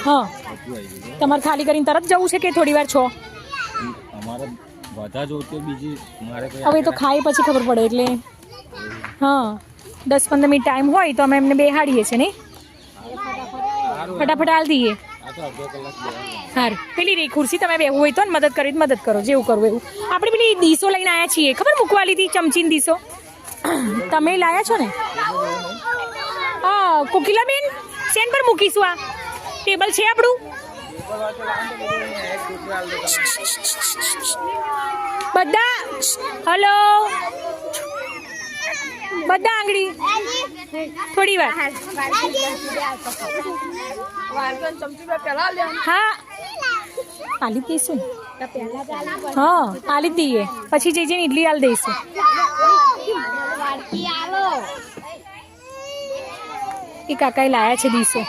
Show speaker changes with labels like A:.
A: હા તમારે ખાલી કરીને તરત જવું છે કે થોડી વાર છો? હવે તો ખાઈ પછી ખબર પડે એટલે હા 10-15 મિનિટ ટાઈમ હોય તો અમે એમને બેહાડીએ છીએ નહીં ફટાફટ હાલ દઈએ. સારું પેલી રે ખુરશી તમે બેહવું હોય તો મદદ કરી મદદ કરો જેવું કરવું એવું. આપણે પેલી ડીશો લઈને આવ્યા છીએ ખબર મૂકવા લીધી ચમચીની ડીશો તમે લાયા છો ને? હા કોકિલાબેન શેન પર મૂકીશું આ ટેબલ છે આપણું? બધા હલો બધા આંગળી થોડી વાર હા આલી દઈશું હા આલી દઈએ પછી જઈ જઈને ઇડલી આલ દઈશું. એ કાકાએ લાયા છે દીસો